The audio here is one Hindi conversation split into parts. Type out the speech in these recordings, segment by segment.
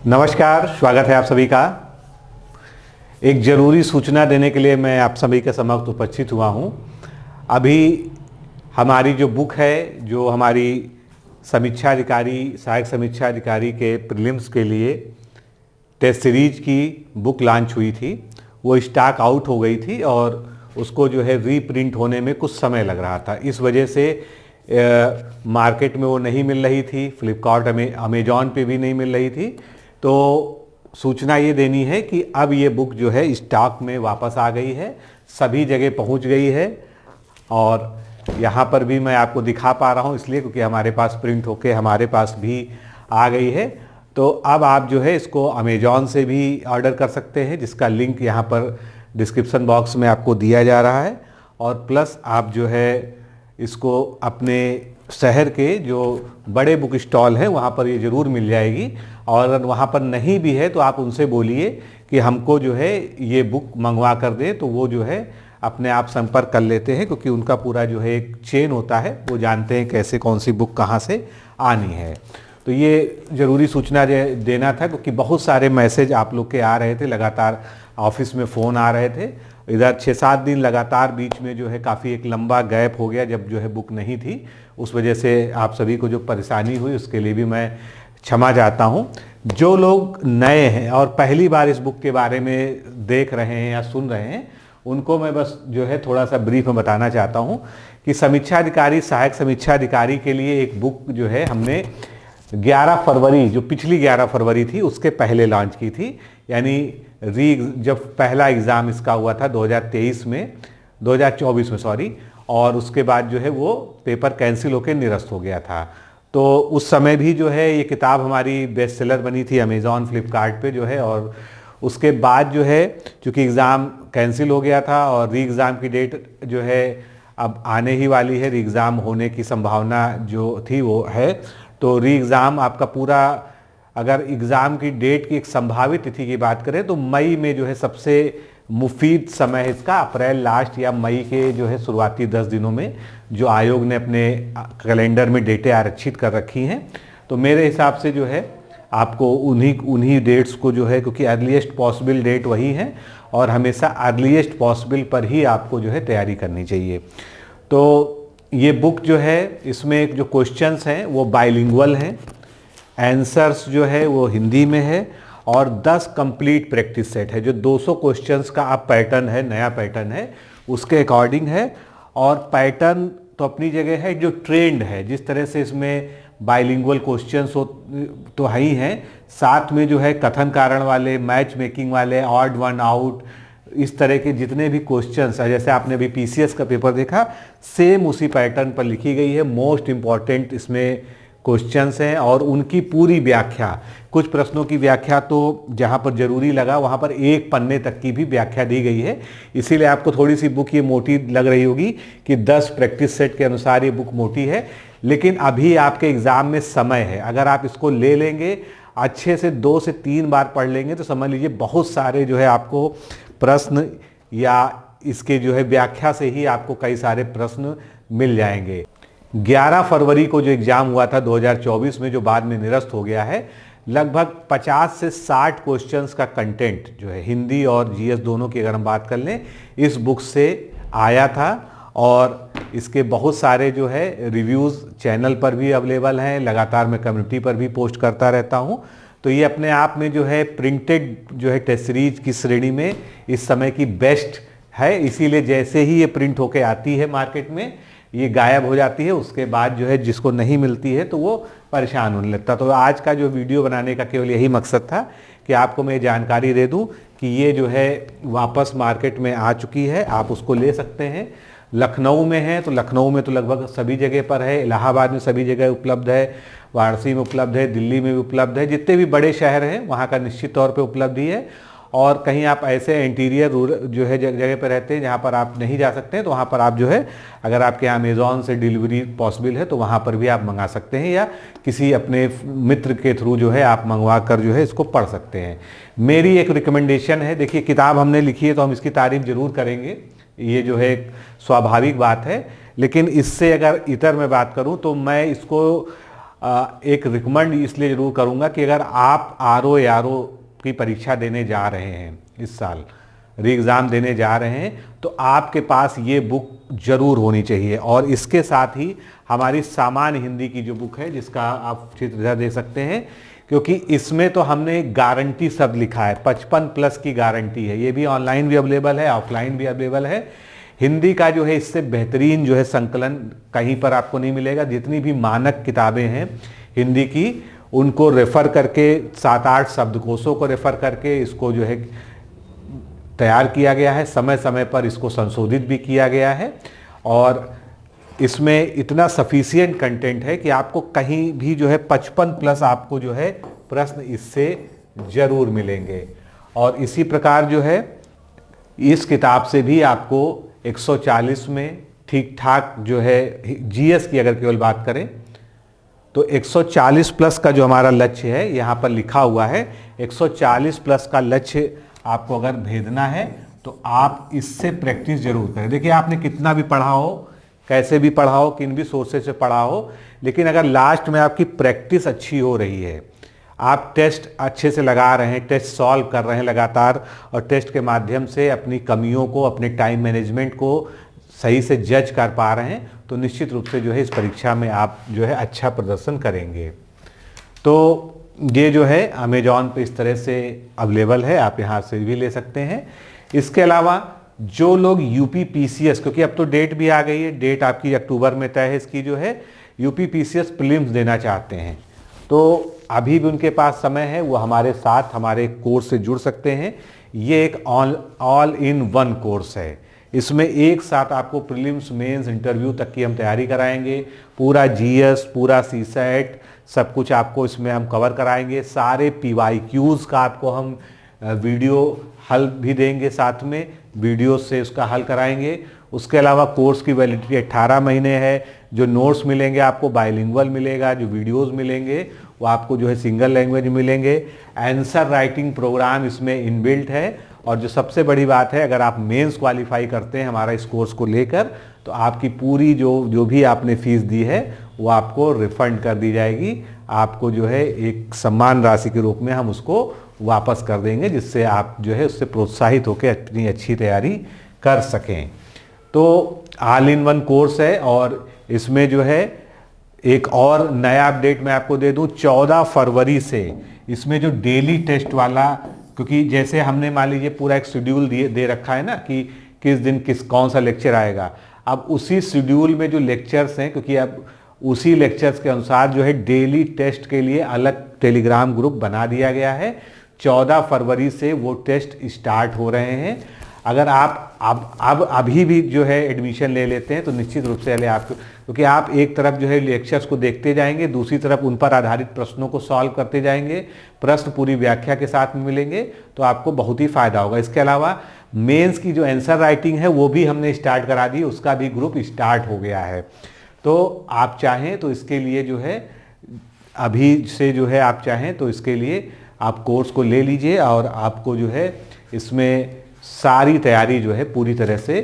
नमस्कार, स्वागत है आप सभी का। एक ज़रूरी सूचना देने के लिए मैं आप सभी के समक्ष उपस्थित हुआ हूँ। अभी हमारी जो बुक है, जो हमारी समीक्षा अधिकारी, सहायक समीक्षा अधिकारी के प्रीलिम्स के लिए टेस्ट सीरीज की बुक लॉन्च हुई थी, वो स्टॉक आउट हो गई थी और उसको जो है रीप्रिंट होने में कुछ समय लग रहा था। इस वजह से मार्केट में वो नहीं मिल रही थी, फ्लिपकार्ट अमेजॉन पे भी नहीं मिल रही थी। तो सूचना ये देनी है कि अब ये बुक जो है स्टॉक में वापस आ गई है, सभी जगह पहुंच गई है और यहाँ पर भी मैं आपको दिखा पा रहा हूँ इसलिए क्योंकि हमारे पास प्रिंट होके हमारे पास भी आ गई है। तो अब आप जो है इसको अमेजॉन से भी ऑर्डर कर सकते हैं, जिसका लिंक यहाँ पर डिस्क्रिप्शन बॉक्स में आपको दिया जा रहा है। और प्लस आप जो है इसको अपने शहर के जो बड़े बुक स्टॉल हैं वहाँ पर ये ज़रूर मिल जाएगी, और अगर वहाँ पर नहीं भी है तो आप उनसे बोलिए कि हमको जो है ये बुक मंगवा कर दें, तो वो जो है अपने आप संपर्क कर लेते हैं, क्योंकि उनका पूरा जो है एक चेन होता है, वो जानते हैं कैसे कौन सी बुक कहाँ से आनी है। तो ये ज़रूरी सूचना देना था, क्योंकि बहुत सारे मैसेज आप लोग के आ रहे थे, लगातार ऑफिस में फ़ोन आ रहे थे। इधर 6-7 दिन लगातार बीच में जो है काफ़ी एक लंबा गैप हो गया जब जो है बुक नहीं थी, उस वजह से आप सभी को जो परेशानी हुई उसके लिए भी मैं क्षमा चाहता हूँ। जो लोग नए हैं और पहली बार इस बुक के बारे में देख रहे हैं या सुन रहे हैं, उनको मैं बस जो है थोड़ा सा ब्रीफ में बताना चाहता हूँ कि समीक्षा अधिकारी, सहायक समीक्षा अधिकारी के लिए एक बुक जो है हमने 11 फरवरी, जो पिछली 11 फरवरी थी उसके पहले लॉन्च की थी। यानी जब पहला एग्ज़ाम इसका हुआ था 2024 में सॉरी, और उसके बाद जो है वो पेपर कैंसिल होकर निरस्त हो गया था। तो उस समय भी जो है ये किताब हमारी बेस्ट सेलर बनी थी अमेज़ॉन, फ्लिपकार्ट पे जो है। और उसके बाद जो है चूँकि एग्ज़ाम कैंसिल हो गया था और री एग्ज़ाम की डेट जो है अब आने ही वाली है, री एग्ज़ाम होने की संभावना जो थी वो है। तो री एग्ज़ाम आपका पूरा, अगर एग्ज़ाम की डेट की एक संभावित तिथि की बात करें तो मई में जो है सबसे मुफीद समय है इसका, अप्रैल लास्ट या मई के जो है शुरुआती 10 दिनों में जो आयोग ने अपने कैलेंडर में डेटें आरक्षित कर रखी हैं। तो मेरे हिसाब से जो है आपको उन्हीं डेट्स को जो है, क्योंकि अर्लीस्ट पॉसिबल डेट वही है और हमेशा अर्लीस्ट पॉसिबल पर ही आपको जो है तैयारी करनी चाहिए। तो ये बुक जो है, इसमें जो क्वेश्चंस हैं वो बाइलिंगुअल हैं, आंसर्स जो है वो हिंदी में है, और 10 कंप्लीट प्रैक्टिस सेट है। जो 200 क्वेश्चंस का अब पैटर्न है, नया पैटर्न है, उसके अकॉर्डिंग है। और पैटर्न तो अपनी जगह है, जो ट्रेंड है, जिस तरह से इसमें बाइलिंगुअल क्वेश्चंस हो तो है ही हैं, साथ में जो है कथन कारण वाले, मैच मेकिंग वाले, ऑड वन आउट, इस तरह के जितने भी क्वेश्चंस है, जैसे आपने अभी पीसीएस का पेपर देखा, सेम उसी पैटर्न पर लिखी गई है। मोस्ट इम्पॉर्टेंट इसमें क्वेश्चंस हैं और उनकी पूरी व्याख्या, कुछ प्रश्नों की व्याख्या तो जहां पर जरूरी लगा वहां पर 1 पन्ने तक की भी व्याख्या दी गई है। इसीलिए आपको थोड़ी सी बुक ये मोटी लग रही होगी कि 10 प्रैक्टिस सेट के अनुसार ये बुक मोटी है, लेकिन अभी आपके एग्जाम में समय है। अगर आप इसको ले लेंगे, अच्छे से 2 से 3 बार पढ़ लेंगे, तो समझ लीजिए बहुत सारे जो है आपको प्रश्न या इसके जो है व्याख्या से ही आपको कई सारे प्रश्न मिल जाएंगे। 11 फरवरी को जो एग्ज़ाम हुआ था 2024 में, जो बाद में निरस्त हो गया है, लगभग 50 से 60 क्वेश्चंस का कंटेंट जो है हिंदी और जीएस दोनों की अगर हम बात कर लें, इस बुक से आया था। और इसके बहुत सारे जो है रिव्यूज़ चैनल पर भी अवेलेबल हैं, लगातार मैं कम्युनिटी पर भी पोस्ट करता रहता हूँ। तो ये अपने आप में जो है प्रिंटेड जो है टेस्ट सीरीज की श्रेणी में इस समय की बेस्ट है। इसीलिए जैसे ही ये प्रिंट होके आती है मार्केट में, ये गायब हो जाती है, उसके बाद जो है जिसको नहीं मिलती है तो वो परेशान होने लगता। तो आज का जो वीडियो बनाने का केवल यही मकसद था कि आपको मैं जानकारी दे दूं कि ये जो है वापस मार्केट में आ चुकी है, आप उसको ले सकते हैं। लखनऊ में है तो लखनऊ में तो लगभग सभी जगह पर है, इलाहाबाद में सभी जगह उपलब्ध है, वाराणसी में उपलब्ध है, दिल्ली में भी उपलब्ध है, जितने भी बड़े शहर हैं वहाँ का निश्चित तौर पर उपलब्ध ही है। और कहीं आप ऐसे इंटीरियर जो है जगह पर रहते हैं जहाँ पर आप नहीं जा सकते हैं, तो वहाँ पर आप जो है, अगर आपके यहाँ अमेज़ॉन से डिलीवरी पॉसिबल है तो वहाँ पर भी आप मंगा सकते हैं, या किसी अपने मित्र के थ्रू जो है आप मंगवा कर जो है इसको पढ़ सकते हैं। मेरी एक रिकमेंडेशन है, देखिए किताब हमने लिखी है तो हम इसकी तारीफ ज़रूर करेंगे, ये जो है एक स्वाभाविक बात है, लेकिन इससे अगर इतर मैं बात करूँ तो मैं इसको एक रिकमेंड इसलिए ज़रूर करूँगा कि अगर आप आरओ या आरओ की परीक्षा देने जा रहे हैं, इस साल री एग्ज़ाम देने जा रहे हैं, तो आपके पास ये बुक ज़रूर होनी चाहिए। और इसके साथ ही हमारी सामान्य हिंदी की जो बुक है, जिसका आप चित्र दे सकते हैं, क्योंकि इसमें तो हमने गारंटी शब्द लिखा है, 55+ की गारंटी है। ये भी ऑनलाइन भी अवेलेबल है, ऑफलाइन भी अवेलेबल है। हिंदी का जो है इससे बेहतरीन जो है संकलन कहीं पर आपको नहीं मिलेगा। जितनी भी मानक किताबें हैं हिंदी की, उनको रेफ़र करके 7-8 शब्दकोशों को रेफ़र करके इसको जो है तैयार किया गया है। समय समय पर इसको संशोधित भी किया गया है और इसमें इतना सफिशिएंट कंटेंट है कि आपको कहीं भी जो है 55+ आपको जो है प्रश्न इससे ज़रूर मिलेंगे। और इसी प्रकार जो है इस किताब से भी आपको 140 में ठीक ठाक जो है जीएस की अगर केवल बात करें तो 140+ का जो हमारा लक्ष्य है, यहाँ पर लिखा हुआ है 140+ का लक्ष्य आपको अगर भेदना है तो आप इससे प्रैक्टिस जरूर करें। देखिए आपने कितना भी पढ़ा हो, कैसे भी पढ़ा हो, किन भी सोर्सेज से पढ़ा हो, लेकिन अगर लास्ट में आपकी प्रैक्टिस अच्छी हो रही है, आप टेस्ट अच्छे से लगा रहे हैं, टेस्ट सॉल्व कर रहे हैं लगातार और टेस्ट के माध्यम से अपनी कमियों को, अपने टाइम मैनेजमेंट को सही से जज कर पा रहे हैं, तो निश्चित रूप से जो है इस परीक्षा में आप जो है अच्छा प्रदर्शन करेंगे। तो ये जो है अमेजॉन पे इस तरह से अवेलेबल है, आप यहाँ से भी ले सकते हैं। इसके अलावा जो लोग यूपी पीसीएस, क्योंकि अब तो डेट भी आ गई है, डेट आपकी अक्टूबर में तय है इसकी जो है, यूपी पीसीएस प्रीलिम्स देना चाहते हैं तो अभी भी उनके पास समय है, वो हमारे साथ हमारे कोर्स से जुड़ सकते हैं। ये एक ऑल इन वन कोर्स है। इसमें एक साथ आपको प्रीलिम्स, मेंस, इंटरव्यू तक की हम तैयारी कराएंगे। पूरा जीएस, पूरा सीसेट, सब कुछ आपको इसमें हम कवर कराएंगे। सारे पीवाईक्यूज का आपको हम वीडियो हल भी देंगे, साथ में वीडियो से उसका हल कराएंगे। उसके अलावा कोर्स की वैलिडिटी 18 महीने है। जो नोट्स मिलेंगे आपको बाइलिंगुअल मिलेगा, जो वीडियोस मिलेंगे वो आपको जो है सिंगल लैंग्वेज मिलेंगे। आंसर राइटिंग प्रोग्राम इसमें इनबिल्ट है। और जो सबसे बड़ी बात है, अगर आप मेंस क्वालिफाई करते हैं हमारा इस कोर्स को लेकर, तो आपकी पूरी जो भी आपने फीस दी है वो आपको रिफंड कर दी जाएगी। आपको जो है एक सम्मान राशि के रूप में हम उसको वापस कर देंगे, जिससे आप जो है उससे प्रोत्साहित होकर अपनी अच्छी तैयारी कर सकें। तो ऑल इन वन कोर्स है और इसमें जो है एक और नया अपडेट मैं आपको दे दूं, 14 फरवरी से इसमें जो डेली टेस्ट वाला, क्योंकि जैसे हमने मान लीजिए पूरा एक शेड्यूल दे रखा है ना कि किस दिन कौन सा लेक्चर आएगा, अब उसी शेड्यूल में जो लेक्चर्स हैं, क्योंकि अब उसी लेक्चर्स के अनुसार जो है डेली टेस्ट के लिए अलग टेलीग्राम ग्रुप बना दिया गया है। 14 फरवरी से वो टेस्ट स्टार्ट हो रहे हैं। अगर आप अब अभी भी जो है एडमिशन ले लेते हैं तो निश्चित रूप से आपको, क्योंकि आप एक तरफ जो है लेक्चर्स को देखते जाएंगे, दूसरी तरफ उन पर आधारित प्रश्नों को सॉल्व करते जाएंगे, प्रश्न पूरी व्याख्या के साथ में मिलेंगे, तो आपको बहुत ही फायदा होगा। इसके अलावा मेंस की जो आंसर राइटिंग है वो भी हमने स्टार्ट करा दी, उसका भी ग्रुप स्टार्ट हो गया है। तो आप चाहें तो इसके लिए जो है अभी से जो है आप चाहें तो इसके लिए आप कोर्स को ले लीजिए और आपको जो है इसमें सारी तैयारी जो है पूरी तरह से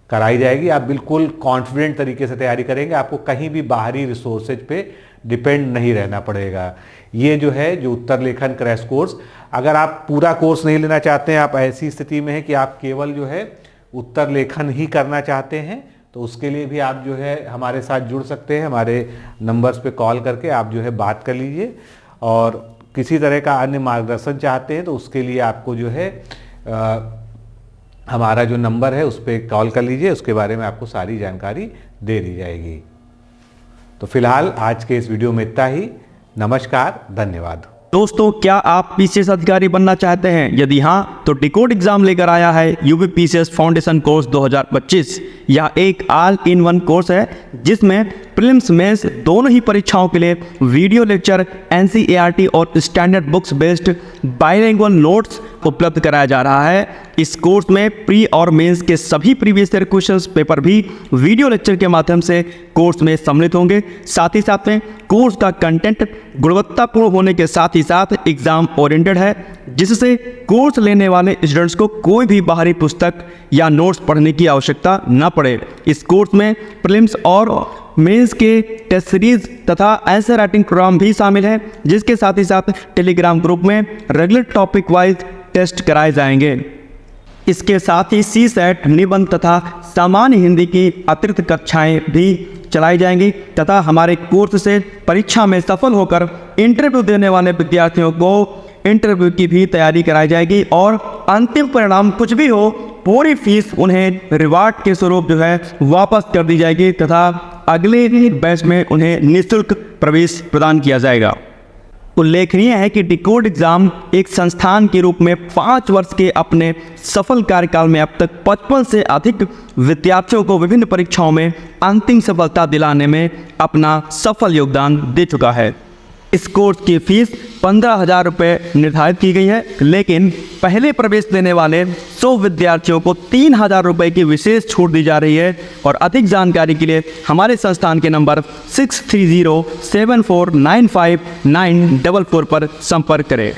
कराई जाएगी। आप बिल्कुल कॉन्फिडेंट तरीके से तैयारी करेंगे, आपको कहीं भी बाहरी रिसोर्सेज पे डिपेंड नहीं रहना पड़ेगा। ये जो है जो उत्तर लेखन क्रैश कोर्स, अगर आप पूरा कोर्स नहीं लेना चाहते हैं, आप ऐसी स्थिति में है कि आप केवल जो है उत्तर लेखन ही करना चाहते हैं, तो उसके लिए भी आप जो है हमारे साथ जुड़ सकते हैं। हमारे नंबर्स पे कॉल करके आप जो है बात कर लीजिए। और किसी तरह का अन्य मार्गदर्शन चाहते हैं तो उसके लिए आपको जो है हमारा जो नंबर है उस पर कॉल कर लीजिए, उसके बारे में आपको सारी जानकारी दे दी जाएगी। तो फिलहाल आज के इस वीडियो में इतना ही। नमस्कार, धन्यवाद। दोस्तों, क्या आप पीसीएस अधिकारी बनना चाहते हैं? यदि हाँ, तो डिकोड एग्जाम लेकर आया है यूपी पीसीएस फाउंडेशन कोर्स 2025। यह एक ऑल इन वन कोर्स है जिसमें प्रीलिम्स मेंस दोनों ही परीक्षाओं के लिए वीडियो लेक्चर, एनसीईआरटी और standard books based bilingual notes उपलब्ध कराया जा रहा है। इस कोर्स में प्री और मेंस के सभी प्रीवियस ईयर क्वेश्चंस पेपर भी वीडियो लेक्चर के माध्यम से कोर्स में सम्मिलित होंगे। साथ ही साथ में कोर्स का कंटेंट गुणवत्तापूर्ण होने के साथ ही साथ एग्जाम ओरिएंटेड है, जिससे कोर्स लेने वाले स्टूडेंट्स को कोई भी बाहरी पुस्तक या नोट्स पढ़ने की आवश्यकता न पड़े। इस कोर्स में प्रीलिम्स और मेंस के टेस्ट सीरीज तथा आंसर राइटिंग प्रोग्राम भी शामिल है, जिसके साथ ही साथ टेलीग्राम ग्रुप में रेगुलर टॉपिक वाइज टेस्ट कराए जाएंगे। इसके साथ ही CSAT, निबंध तथा सामान्य हिंदी की अतिरिक्त कक्षाएं भी चलाई जाएंगी तथा हमारे कोर्स से परीक्षा में सफल होकर इंटरव्यू देने वाले विद्यार्थियों को इंटरव्यू की भी तैयारी कराई जाएगी और अंतिम परिणाम कुछ भी हो, पूरी फीस उन्हें रिवार्ड के स्वरूप जो है वापस कर दी जाएगी तथा अगले बैच में उन्हें निःशुल्क प्रवेश प्रदान किया जाएगा। उल्लेखनीय है कि डिकोड एग्जाम एक संस्थान के रूप में 5 वर्ष के अपने सफल कार्यकाल में अब तक 55 से अधिक विद्यार्थियों को विभिन्न परीक्षाओं में अंतिम सफलता दिलाने में अपना सफल योगदान दे चुका है। इस कोर्स की फीस 15,000 रुपये निर्धारित की गई है, लेकिन पहले प्रवेश देने वाले 100 विद्यार्थियों को 3,000 रुपये की विशेष छूट दी जा रही है। और अधिक जानकारी के लिए हमारे संस्थान के नंबर 6307495944 पर संपर्क करें।